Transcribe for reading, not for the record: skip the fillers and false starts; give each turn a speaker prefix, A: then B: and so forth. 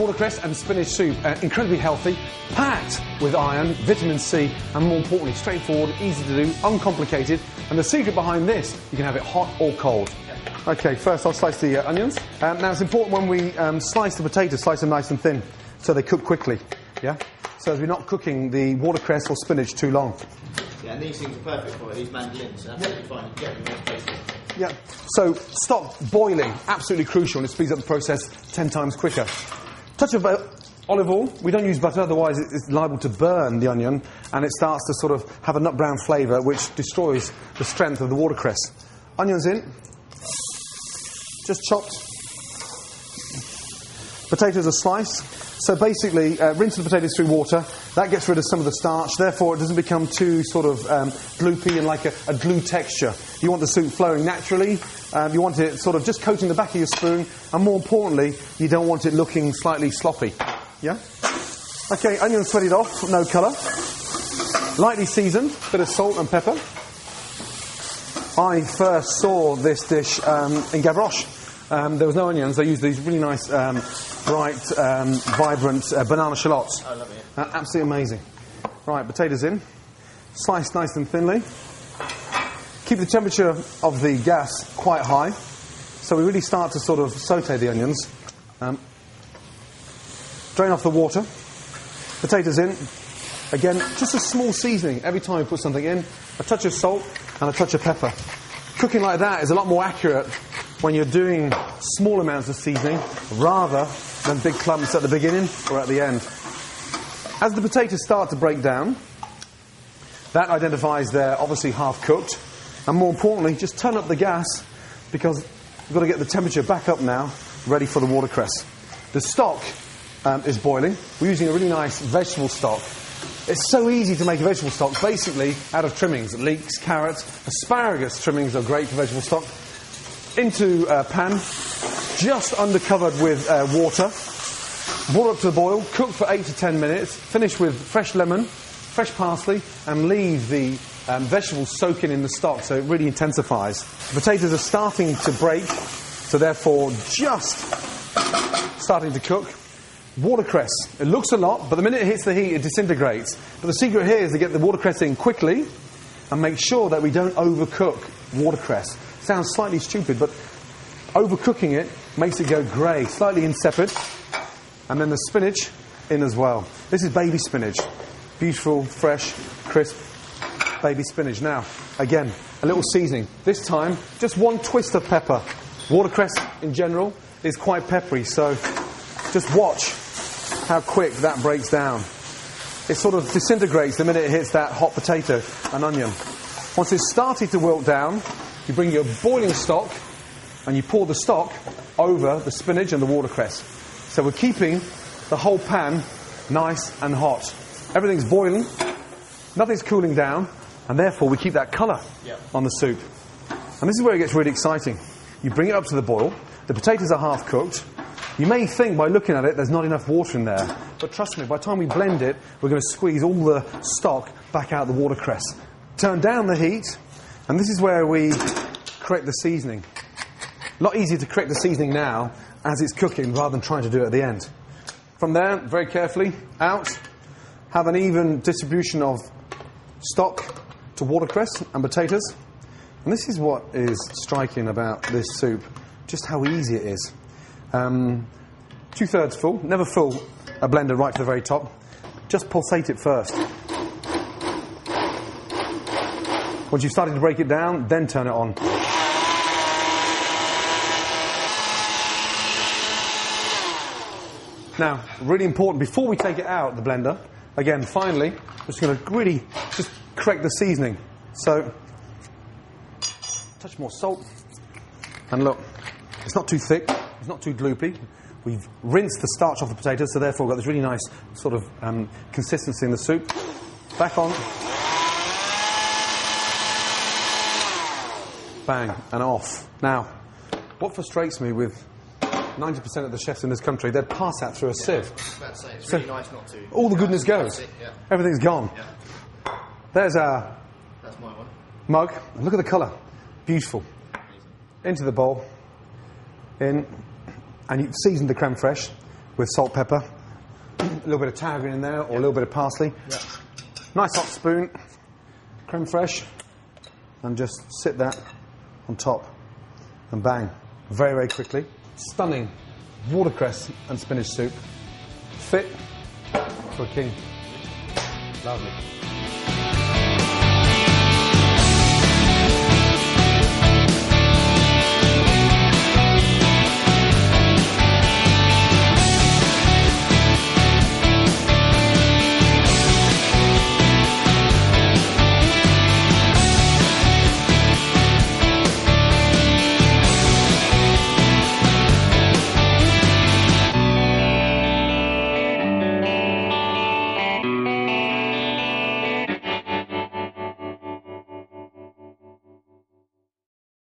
A: Watercress and spinach soup, incredibly healthy, packed with iron, vitamin C, and more importantly, straightforward, easy to do, uncomplicated. And the secret behind this, you can have it hot or cold. Okay, first I'll slice the onions. Now it's important when we slice the potatoes, slice them nice and thin, so they cook quickly. Yeah. So as we're not cooking the watercress or spinach too long.
B: Yeah, and these things are perfect for it. These mandolins, absolutely fine. You can get them in most places.
A: Yeah. So stop boiling, absolutely crucial, and it speeds up the process 10 times quicker. Touch of olive oil. We don't use butter, otherwise it's liable to burn the onion, and it starts to sort of have a nut brown flavour, which destroys the strength of the watercress. Onions in, just chopped. Potatoes are sliced. So basically, rinse the potatoes through water. That gets rid of some of the starch. Therefore, it doesn't become too sort of gloopy and like a glue texture. You want the soup flowing naturally. You want it sort of just coating the back of your spoon. And more importantly, you don't want it looking slightly sloppy. Yeah? Okay, onions sweated off, no colour. Lightly seasoned, bit of salt and pepper. I first saw this dish in Gavroche. There was no onions. They used these really nice, bright, vibrant banana shallots.
B: I love it.
A: Absolutely amazing. Right, potatoes in. Sliced nice and thinly. Keep the temperature of the gas quite high. So we really start to sort of saute the onions. Drain off the water. Potatoes in. Again, just a small seasoning every time we put something in. A touch of salt and a touch of pepper. Cooking like that is a lot more accurate when you're doing small amounts of seasoning rather than big clumps at the beginning or at the end. As the potatoes start to break down, that identifies they're obviously half cooked. And more importantly, just turn up the gas because we've got to get the temperature back up now, ready for the watercress. The stock is boiling. We're using a really nice vegetable stock. It's so easy to make a vegetable stock, basically out of trimmings, leeks, carrots, asparagus trimmings are great for vegetable stock. Into a pan, just undercovered with water, brought up to the boil, cook for 8 to 10 minutes, finish with fresh lemon, fresh parsley, and leave the vegetables soaking in the stock so it really intensifies. The potatoes are starting to break, so therefore just starting to cook. Watercress, it looks a lot, but the minute it hits the heat it disintegrates. But the secret here is to get the watercress in quickly and make sure that we don't overcook watercress. Sounds slightly stupid, but overcooking it makes it go grey, slightly insipid. And then the spinach in as well. This is baby spinach. Beautiful, fresh, crisp baby spinach. Now, again, a little seasoning. This time, just one twist of pepper. Watercress, in general, is quite peppery, so just watch how quick that breaks down. It sort of disintegrates the minute it hits that hot potato and onion. Once it's started to wilt down, you bring your boiling stock and you pour the stock over the spinach and the watercress. So we're keeping the whole pan nice and hot. Everything's boiling, nothing's cooling down, and therefore we keep that colour on the soup. And this is where it gets really exciting. You bring it up to the boil, the potatoes are half cooked. You may think by looking at it there's not enough water in there, but trust me, by the time we blend it, we're going to squeeze all the stock back out of the watercress. Turn down the heat, and this is where we correct the seasoning. A lot easier to correct the seasoning now as it's cooking rather than trying to do it at the end. From there, very carefully, out, have an even distribution of stock to watercress and potatoes. And this is what is striking about this soup, just how easy it is. 2/3 full, never fill a blender right to the very top. Just pulsate it first. Once you've started to break it down, then turn it on. Now, really important, before we take it out of the blender, again, finally, we're just going to really just correct the seasoning. So, touch more salt. And look, it's not too thick, it's not too gloopy. We've rinsed the starch off the potatoes, so therefore we've got this really nice sort of consistency in the soup. Back on. Bang, and off. Now, what frustrates me with 90% of the chefs in this country, they'd pass that through a sieve.
B: I was about to say, it's really nice not to.
A: All the goodness goes. Everything's gone.
B: Yeah.
A: There's our
B: That's my one.
A: mug. Look at the colour. Beautiful. Into the bowl. In. And you've seasoned the creme fraiche. with salt, pepper, a little bit of tarragon in there, or a little bit of parsley. Nice hot spoon, creme fraiche, and just sit that on top, and bang, very, very quickly. Stunning watercress and spinach soup, fit for a king. Lovely.